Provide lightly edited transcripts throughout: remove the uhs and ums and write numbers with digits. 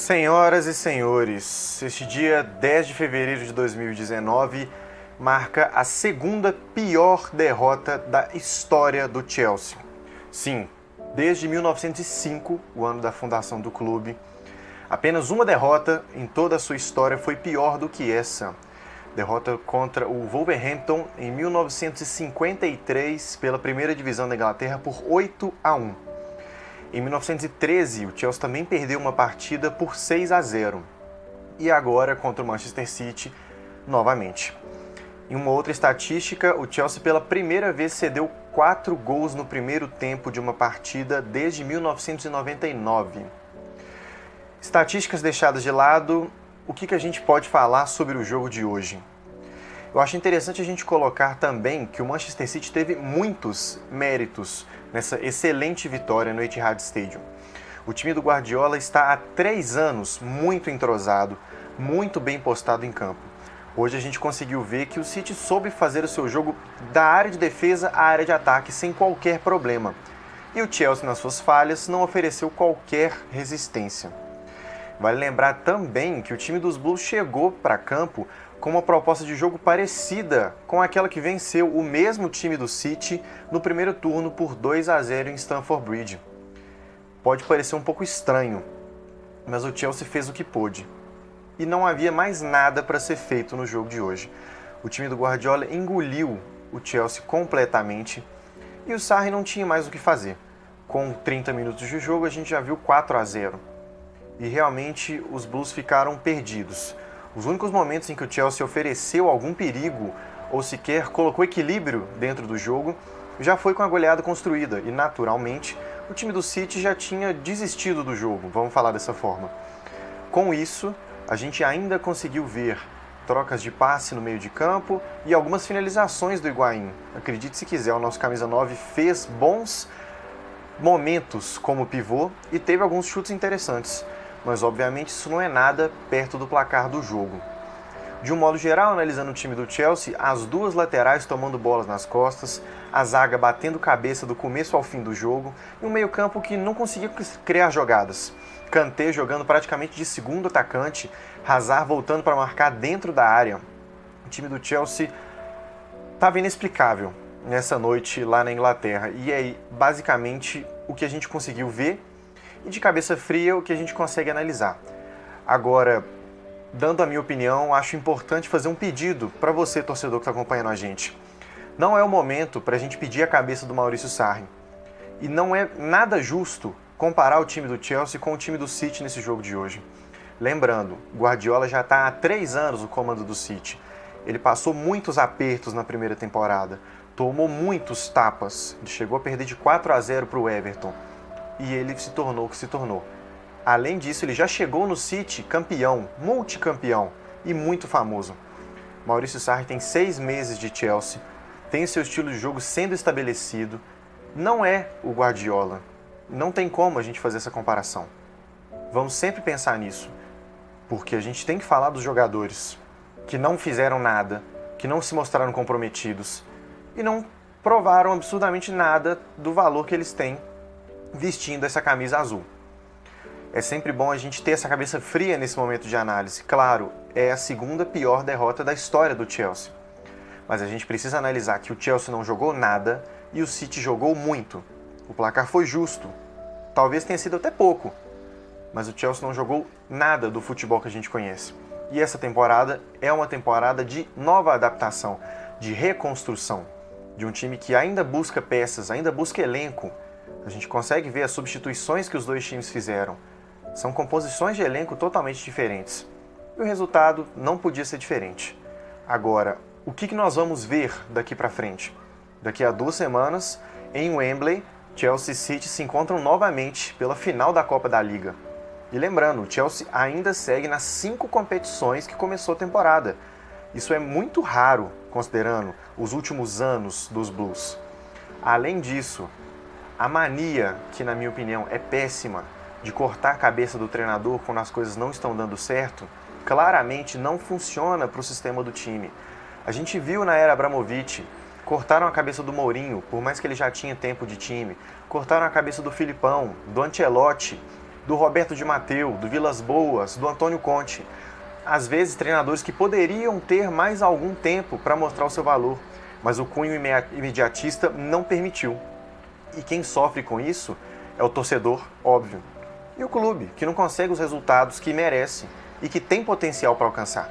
Senhoras e senhores, este dia 10 de fevereiro de 2019 marca a segunda pior derrota da história do Chelsea. Sim, desde 1905, o ano da fundação do clube, apenas uma derrota em toda a sua história foi pior do que essa. Derrota contra o Wolverhampton em 1953 pela primeira divisão da Inglaterra por 8-1. Em 1913, o Chelsea também perdeu uma partida por 6-0. E agora, contra o Manchester City, novamente. Em uma outra estatística, o Chelsea pela primeira vez cedeu 4 gols no primeiro tempo de uma partida desde 1999. Estatísticas deixadas de lado, o que a gente pode falar sobre o jogo de hoje? Eu acho interessante a gente colocar também que o Manchester City teve muitos méritos nessa excelente vitória no Etihad Stadium. O time do Guardiola está há 3 anos muito entrosado, muito bem postado em campo. Hoje a gente conseguiu ver que o City soube fazer o seu jogo da área de defesa à área de ataque sem qualquer problema. E o Chelsea, nas suas falhas, não ofereceu qualquer resistência. Vale lembrar também que o time dos Blues chegou para campo com uma proposta de jogo parecida com aquela que venceu o mesmo time do City no primeiro turno por 2-0 em Stamford Bridge. Pode parecer um pouco estranho, mas o Chelsea fez o que pôde. E não havia mais nada para ser feito no jogo de hoje. O time do Guardiola engoliu o Chelsea completamente e o Sarri não tinha mais o que fazer. Com 30 minutos de jogo a gente já viu 4-0. E realmente os Blues ficaram perdidos. Os únicos momentos em que o Chelsea ofereceu algum perigo ou sequer colocou equilíbrio dentro do jogo já foi com a goleada construída e, naturalmente, o time do City já tinha desistido do jogo, vamos falar dessa forma. Com isso, a gente ainda conseguiu ver trocas de passe no meio de campo e algumas finalizações do Higuaín. Acredite se quiser, o nosso camisa 9 fez bons momentos como pivô e teve alguns chutes interessantes. Mas obviamente isso não é nada perto do placar do jogo. De um modo geral, analisando o time do Chelsea, as duas laterais tomando bolas nas costas, a zaga batendo cabeça do começo ao fim do jogo e um meio-campo que não conseguia criar jogadas. Kanté jogando praticamente de segundo atacante, Hazard voltando para marcar dentro da área. O time do Chelsea estava inexplicável nessa noite lá na Inglaterra. E é basicamente o que a gente conseguiu ver. E de cabeça fria, o que a gente consegue analisar. Agora, dando a minha opinião, acho importante fazer um pedido para você, torcedor que está acompanhando a gente. Não é o momento para a gente pedir a cabeça do Maurício Sarri. E não é nada justo comparar o time do Chelsea com o time do City nesse jogo de hoje. Lembrando, Guardiola já está há 3 anos no comando do City. Ele passou muitos apertos na primeira temporada, tomou muitos tapas, chegou a perder de 4-0 para o Everton. E ele se tornou o que se tornou. Além disso, ele já chegou no City campeão, multicampeão e muito famoso. Maurício Sarri tem 6 meses de Chelsea, tem seu estilo de jogo sendo estabelecido, não é o Guardiola. Não tem como a gente fazer essa comparação. Vamos sempre pensar nisso, porque a gente tem que falar dos jogadores que não fizeram nada, que não se mostraram comprometidos e não provaram absurdamente nada do valor que eles têm vestindo essa camisa azul. É sempre bom a gente ter essa cabeça fria nesse momento de análise. Claro, é a segunda pior derrota da história do Chelsea. Mas a gente precisa analisar que o Chelsea não jogou nada e o City jogou muito. O placar foi justo. Talvez tenha sido até pouco. Mas o Chelsea não jogou nada do futebol que a gente conhece. E essa temporada é uma temporada de nova adaptação, de reconstrução. De um time que ainda busca peças, ainda busca elenco. A gente consegue ver as substituições que os dois times fizeram. São composições de elenco totalmente diferentes. E o resultado não podia ser diferente. Agora, o que nós vamos ver daqui para frente? Daqui a 2 semanas, em Wembley, Chelsea e City se encontram novamente pela final da Copa da Liga. E lembrando, o Chelsea ainda segue nas 5 competições que começou a temporada. Isso é muito raro, considerando os últimos anos dos Blues. Além disso, a mania, que na minha opinião é péssima, de cortar a cabeça do treinador quando as coisas não estão dando certo, claramente não funciona para o sistema do time. A gente viu na era Abramovich, cortaram a cabeça do Mourinho, por mais que ele já tinha tempo de time, cortaram a cabeça do Filipão, do Ancelotti, do Roberto Di Matteo, do Vilas Boas, do Antônio Conte. Às vezes, treinadores que poderiam ter mais algum tempo para mostrar o seu valor, mas o cunho imediatista não permitiu. E quem sofre com isso é o torcedor, óbvio. E o clube, que não consegue os resultados que merece e que tem potencial para alcançar.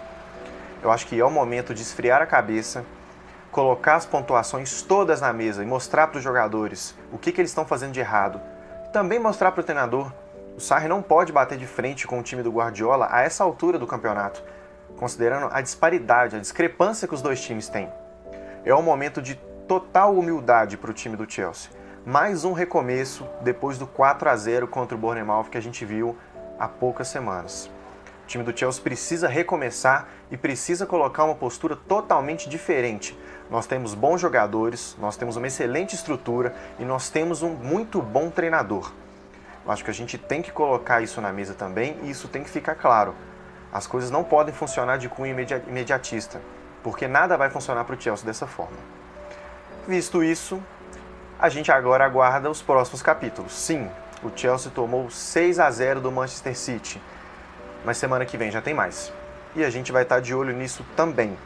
Eu acho que é o momento de esfriar a cabeça, colocar as pontuações todas na mesa e mostrar para os jogadores o que eles estão fazendo de errado. Também mostrar para o treinador. O Sarri não pode bater de frente com o time do Guardiola a essa altura do campeonato, considerando a disparidade, a discrepância que os dois times têm. É um momento de total humildade para o time do Chelsea. Mais um recomeço depois do 4-0 contra o Bournemouth que a gente viu há poucas semanas. O time do Chelsea precisa recomeçar e precisa colocar uma postura totalmente diferente. Nós temos bons jogadores, nós temos uma excelente estrutura e nós temos um muito bom treinador. Eu acho que a gente tem que colocar isso na mesa também e isso tem que ficar claro. As coisas não podem funcionar de cunho imediatista, porque nada vai funcionar para o Chelsea dessa forma. Visto isso, a gente agora aguarda os próximos capítulos. Sim, o Chelsea tomou 6-0 do Manchester City, mas semana que vem já tem mais. E a gente vai estar de olho nisso também.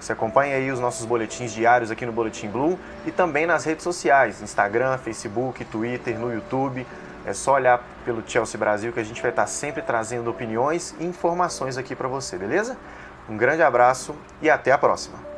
Você acompanha aí os nossos boletins diários aqui no Boletim Blue e também nas redes sociais, Instagram, Facebook, Twitter, no YouTube. É só olhar pelo Chelsea Brasil que a gente vai estar sempre trazendo opiniões e informações aqui para você, beleza? Um grande abraço e até a próxima!